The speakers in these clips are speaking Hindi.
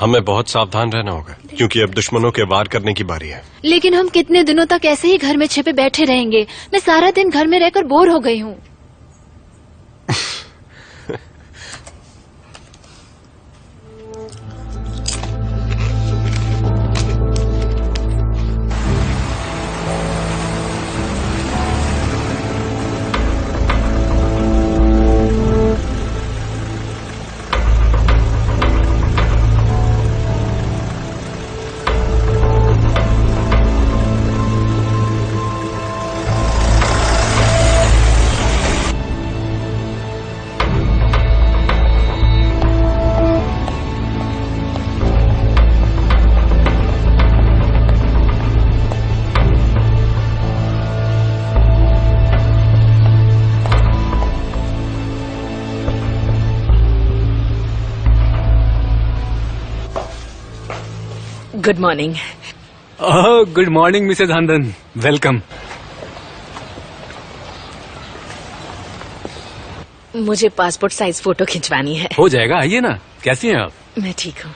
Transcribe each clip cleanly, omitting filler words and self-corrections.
हमें बहुत सावधान रहना होगा क्योंकि अब दुश्मनों के वार करने की बारी है। लेकिन हम कितने दिनों तक ऐसे ही घर में छिपे बैठे रहेंगे? मैं सारा दिन घर में रहकर बोर हो गई हूँ। Good morning. Good morning Mrs Handan, welcome. मुझे पासपोर्ट साइज फोटो खिंचवानी है। हो जाएगा, आइए ना। कैसी हैं आप? मैं ठीक हूँ।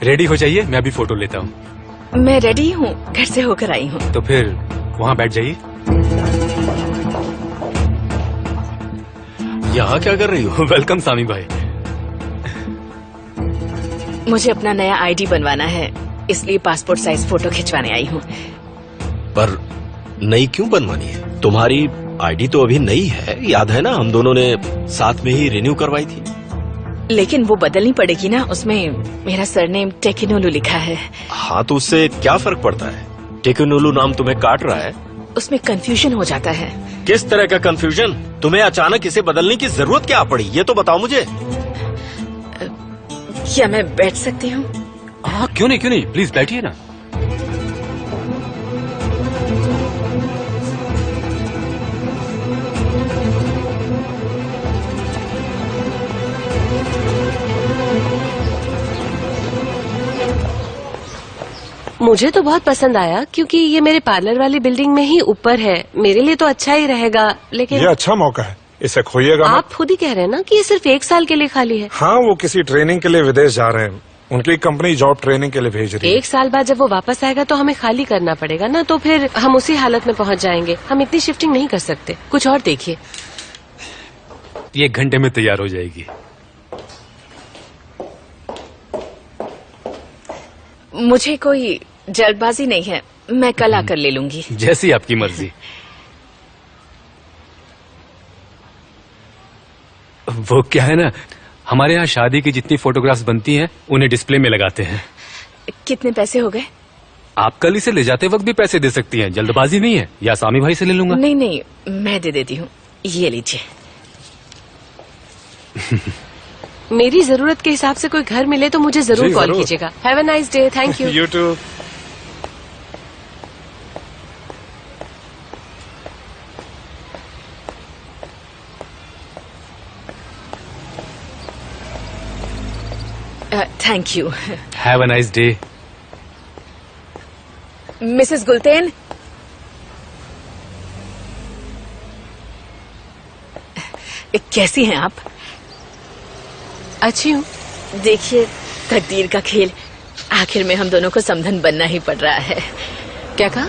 रेडी हो जाइए, मैं अभी फोटो लेता हूँ। मैं रेडी हूँ, घर से होकर आई हूँ। तो फिर वहाँ बैठ जाइए। यहाँ क्या कर रही हो? वेलकम सामी भाई। मुझे अपना नया आईडी बनवाना है, इसलिए पासपोर्ट साइज फोटो खिंचवाने आई हूँ। पर नई क्यों बनवानी है? तुम्हारी आईडी तो अभी नई है, याद है ना? हम दोनों ने साथ में ही रिन्यू करवाई थी। लेकिन वो बदलनी पड़ेगी ना, उसमें मेरा सरनेम टेकिनोलू लिखा है। हाँ, तो उससे क्या फर्क पड़ता है? टेकिनोलू नाम तुम्हें काट रहा है। उसमें कंफ्यूजन हो जाता है। किस तरह का कंफ्यूजन? तुम्हें अचानक इसे बदलने की जरूरत क्या पड़ी, ये तो बताओ मुझे। क्या मैं बैठ सकती हूँ? हाँ, क्यों नहीं, प्लीज बैठिए ना। मुझे तो बहुत पसंद आया क्योंकि ये मेरे पार्लर वाली बिल्डिंग में ही ऊपर है। मेरे लिए तो अच्छा ही रहेगा, लेकिन ये अच्छा मौका है, इसे खोइएगा मत। आप खुद ही कह रहे हैं ना कि ये सिर्फ 1 साल के लिए खाली है। हाँ, वो किसी ट्रेनिंग के लिए विदेश जा रहे हैं। उनकी कंपनी जॉब ट्रेनिंग के लिए भेज रही है। 1 साल बाद जब वो वापस आएगा तो हमें खाली करना पड़ेगा ना, तो फिर हम उसी हालत में पहुंच जाएंगे। हम इतनी शिफ्टिंग नहीं कर सकते। कुछ और देखिए। ये 1 घंटे में तैयार हो जाएगी। मुझे कोई जल्दबाजी नहीं है, मैं कल आकर ले लूंगी। जैसी आपकी मर्जी। वो क्या है ना, हमारे यहाँ शादी की जितनी फोटोग्राफ्स बनती हैं उन्हें डिस्प्ले में लगाते हैं। कितने पैसे हो गए? आप कल इसे ले जाते वक्त भी पैसे दे सकती हैं, जल्दबाजी नहीं है। या सामी भाई से ले लूंगा? नहीं, मैं दे देती हूँ, ये लीजिए। मेरी जरूरत के हिसाब से कोई घर मिले तो मुझे जरूर कॉल कीजिएगा। Have a nice day. Thank you. You too. Thank you. Have a nice day. Mrs Gulten, कैसी हैं आप? अच्छी हूँ। देखिए, तकदीर का खेल, आखिर में हम दोनों को समधन बनना ही पड़ रहा है। क्या कहा?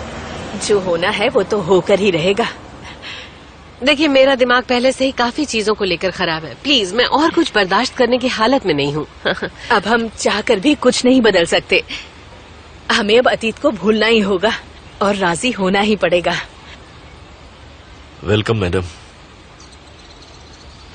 जो होना है वो तो होकर ही रहेगा। देखिए, मेरा दिमाग पहले से ही काफी चीजों को लेकर खराब है। प्लीज, मैं और कुछ बर्दाश्त करने की हालत में नहीं हूँ। अब हम चाहकर भी कुछ नहीं बदल सकते। हमें अब अतीत को भूलना ही होगा और राजी होना ही पड़ेगा। Welcome madam.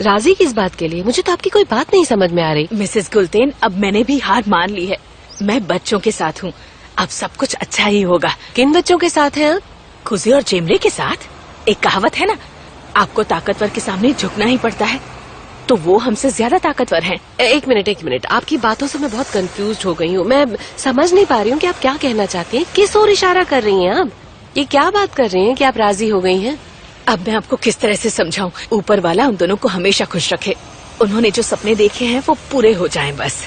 राजी किस बात के लिए? मुझे तो आपकी कोई बात नहीं समझ में आ रही। मिसेस गुलतेन, अब मैंने भी हार मान ली है। मैं बच्चों के साथ हूँ, अब सब कुछ अच्छा ही होगा। किन बच्चों के साथ हैं आप? खुशी और जेमरे के साथ। एक कहावत है ना, आपको ताकतवर के सामने झुकना ही पड़ता है, तो वो हमसे ज्यादा ताकतवर हैं। एक मिनट, आपकी बातों से मैं बहुत कंफ्यूज हो गई हूँ। मैं समझ नहीं पा रही हूँ कि आप क्या कहना चाहती हैं। किस ओर इशारा कर रही हैं आप? ये क्या बात कर रही हैं कि आप राजी हो गई हैं? अब मैं आपको किस तरह से समझाऊं? ऊपर वाला उन दोनों को हमेशा खुश रखे। उन्होंने जो सपने देखे हैं वो पूरे हो जाएं बस।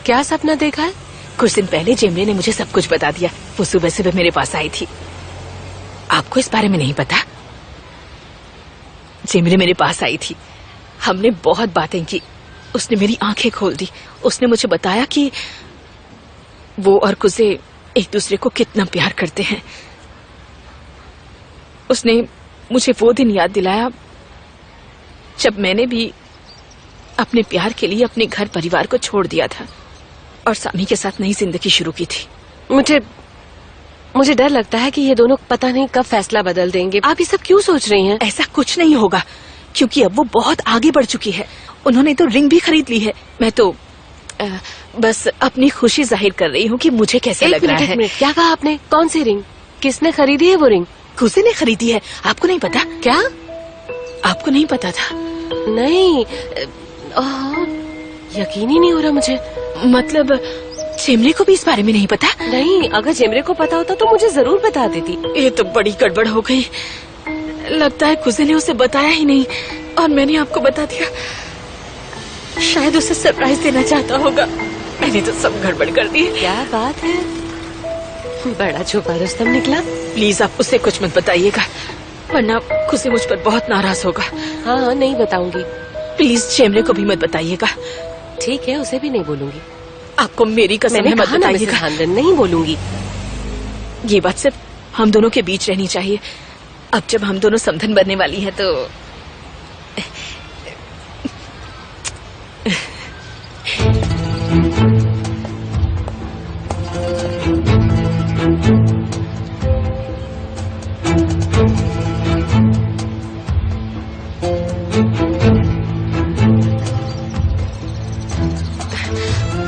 क्या सपना देखा है? कुछ दिन पहले जेमरे ने मुझे सब कुछ बता दिया। वो सुबह सुबह मेरे पास आई थी। आपको इस बारे में नहीं पता? जेमरे मेरे पास आई थी, हमने बहुत बातें की, उसने मेरी आंखें खोल दी। उसने मुझे बताया कि वो और कुसे एक दूसरे को कितना प्यार करते हैं। उसने मुझे वो दिन याद दिलाया जब मैंने भी अपने प्यार के लिए अपने घर परिवार को छोड़ दिया था और सामी के साथ नई जिंदगी शुरू की थी। मुझे डर लगता है कि ये दोनों पता नहीं कब फैसला बदल देंगे। आप ये सब क्यों सोच रही हैं? ऐसा कुछ नहीं होगा, क्योंकि अब वो बहुत आगे बढ़ चुकी है। उन्होंने तो रिंग भी खरीद ली है। मैं तो बस अपनी खुशी जाहिर कर रही हूँ कि मुझे कैसा लग रहा है। क्या कहा आपने? कौन सी रिंग? किसने खरीदी है वो रिंग? कुसे ने खरीदी है। आपको नहीं पता? क्या? आपको नहीं पता था? नहीं, यकीन ही नहीं हो रहा मुझे। मतलब जेमरे को भी इस बारे में नहीं पता? नहीं, अगर जेमरे को पता होता तो मुझे जरूर बता देती। ये तो बड़ी गड़बड़ हो गई। लगता है कुसे ने उसे बताया ही नहीं और मैंने आपको बता दिया। शायद उसे सरप्राइज देना चाहता होगा। मैंने तो सब गड़बड़ कर दी। क्या बात है, बड़ा छुपा रुस्तम निकला। प्लीज आप उसे कुछ मत बताइएगा, वरना कुसे मुझ पर बहुत नाराज होगा। हाँ, नहीं बताऊंगी। प्लीज जेमरे को भी मत बताइएगा। ठीक है, उसे भी नहीं बोलूंगी। आपको मेरी कसम मैंने है, मत कहा ना, बताइएगा। मिसेस हांडन, नहीं बोलूंगी। ये बात सिर्फ हम दोनों के बीच रहनी चाहिए। अब जब हम दोनों समधन बनने वाली हैं तो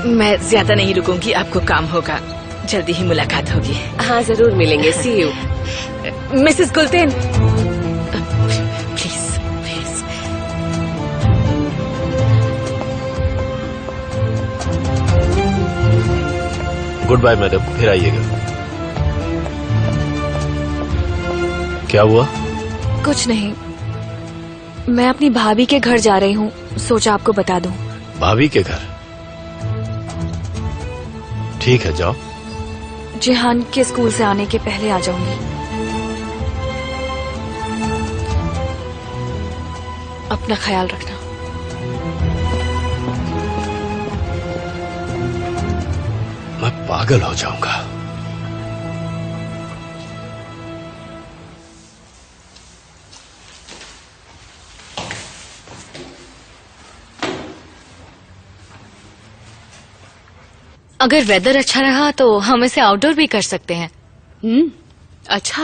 मैं ज्यादा नहीं रुकूंगी, आपको काम होगा। जल्दी ही मुलाकात होगी। हाँ, जरूर मिलेंगे। See you. Mrs Gulten, please please. Good bye madam, फिर आइएगा। क्या हुआ? कुछ नहीं, मैं अपनी भाभी के घर जा रही हूँ, सोचा आपको बता दूं। भाभी के घर? ठीक है, जाओ। जिहान के स्कूल से आने के पहले आ जाऊंगी। अपना ख्याल रखना। मैं पागल हो जाऊंगा। अगर वेदर अच्छा रहा तो हम इसे आउटडोर भी कर सकते हैं। अच्छा।